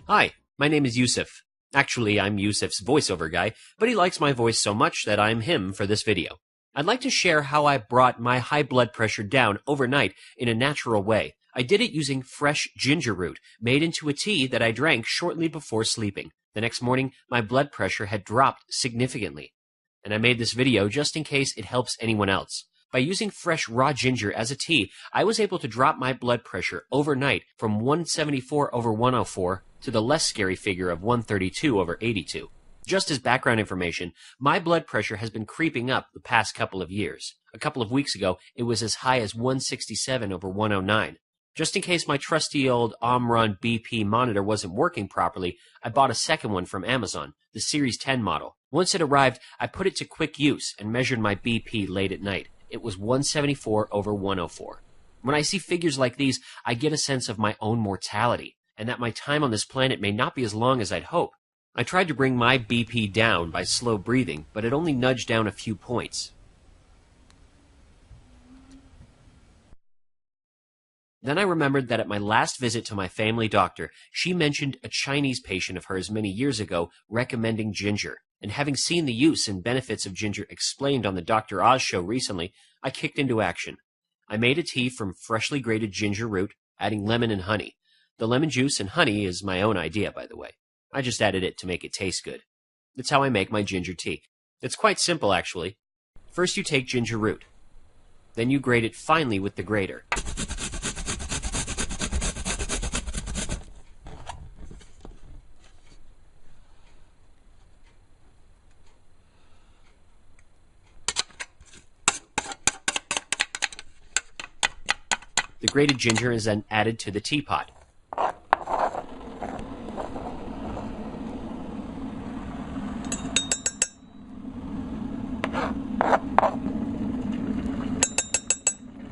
Hi, my name is Yusuf. Actually, I'm Yusuf's voiceover guy, but he likes my voice so much that I'm him for this video. I'd like to share how I brought my high blood pressure down overnight in a natural way. I did it using fresh ginger root, made into a tea that I drank shortly before sleeping. The next morning, my blood pressure had dropped significantly. And I made this video just in case it helps anyone else. By using fresh raw ginger as a tea, I was able to drop my blood pressure overnight from 174/104 to the less scary figure of 132/82. Just as background information, my blood pressure has been creeping up the past couple of years. A couple of weeks ago, it was as high as 167/109. Just in case my trusty old Omron BP monitor wasn't working properly, I bought a second one from Amazon, the Series 10 model. Once it arrived, I put it to quick use and measured my BP late at night. It was 174/104. When I see figures like these, I get a sense of my own mortality, and that my time on this planet may not be as long as I'd hope. I tried to bring my BP down by slow breathing, but it only nudged down a few points. Then I remembered that at my last visit to my family doctor, she mentioned a Chinese patient of hers many years ago recommending ginger. And having seen the use and benefits of ginger explained on the Dr. Oz show recently, I kicked into action. I made a tea from freshly grated ginger root, adding lemon and honey. The lemon juice and honey is my own idea, by the way. I just added it to make it taste good. That's how I make my ginger tea. It's quite simple, actually. First you take ginger root. Then you grate it finely with the grater. The grated ginger is then added to the teapot.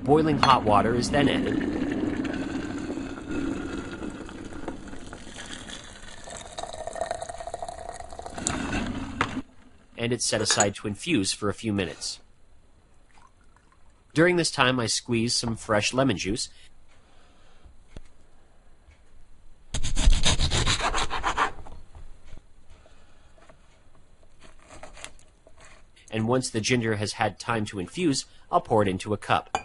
Boiling hot water is then added. And it's set aside to infuse for a few minutes. During this time, I squeeze some fresh lemon juice and once the ginger has had time to infuse, I'll pour it into a cup.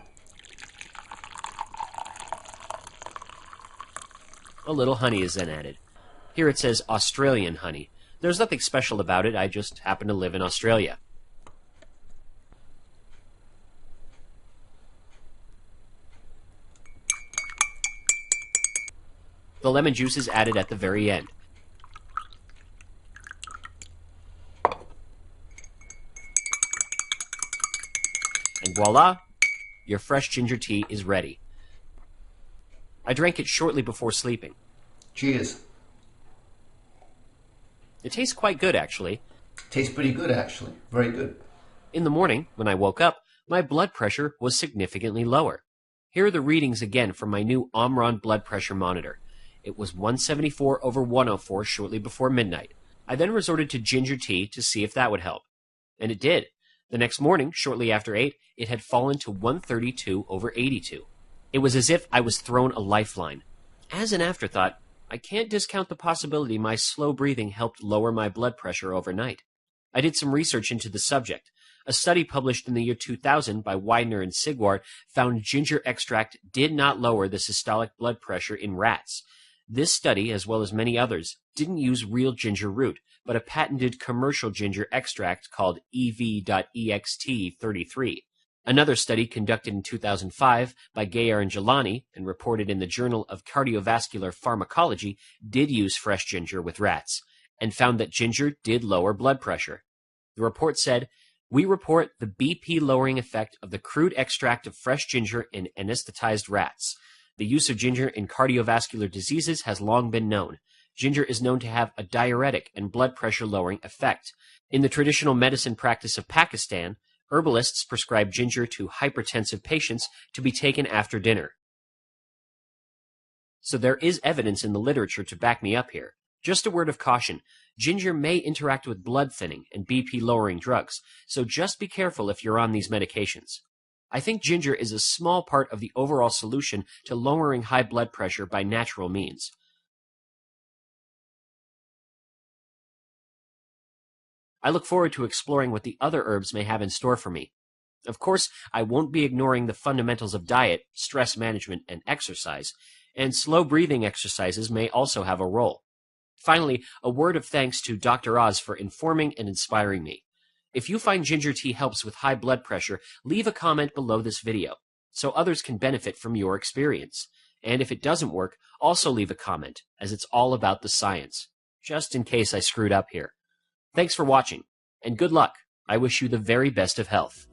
A little honey is then added. Here it says Australian honey. There's nothing special about it, I just happen to live in Australia. The lemon juice is added at the very end. And voila, your fresh ginger tea is ready. I drank it shortly before sleeping. Cheers. It tastes quite good, actually. Tastes pretty good, actually. Very good. In the morning, when I woke up, my blood pressure was significantly lower. Here are the readings again from my new Omron blood pressure monitor. It was 174/104 shortly before midnight. I then resorted to ginger tea to see if that would help. And it did. The next morning, shortly after 8, it had fallen to 132/82. It was as if I was thrown a lifeline. As an afterthought, I can't discount the possibility my slow breathing helped lower my blood pressure overnight. I did some research into the subject. A study published in the year 2000 by Widener and Sigwart found ginger extract did not lower the systolic blood pressure in rats. This study, as well as many others, didn't use real ginger root, but a patented commercial ginger extract called EV.EXT33. Another study conducted in 2005 by Gayer and Jelani and reported in the Journal of Cardiovascular Pharmacology did use fresh ginger with rats and found that ginger did lower blood pressure. The report said, "We report the BP lowering effect of the crude extract of fresh ginger in anesthetized rats. The use of ginger in cardiovascular diseases has long been known. Ginger is known to have a diuretic and blood pressure lowering effect. In the traditional medicine practice of Pakistan, herbalists prescribe ginger to hypertensive patients to be taken after dinner." So there is evidence in the literature to back me up here. Just a word of caution, ginger may interact with blood thinning and BP lowering drugs, so just be careful if you're on these medications. I think ginger is a small part of the overall solution to lowering high blood pressure by natural means. I look forward to exploring what the other herbs may have in store for me. Of course, I won't be ignoring the fundamentals of diet, stress management, and exercise, and slow breathing exercises may also have a role. Finally, a word of thanks to Dr. Oz for informing and inspiring me. If you find ginger tea helps with high blood pressure, leave a comment below this video so others can benefit from your experience. And if it doesn't work, also leave a comment, as it's all about the science, just in case I screwed up here. Thanks for watching, and good luck. I wish you the very best of health.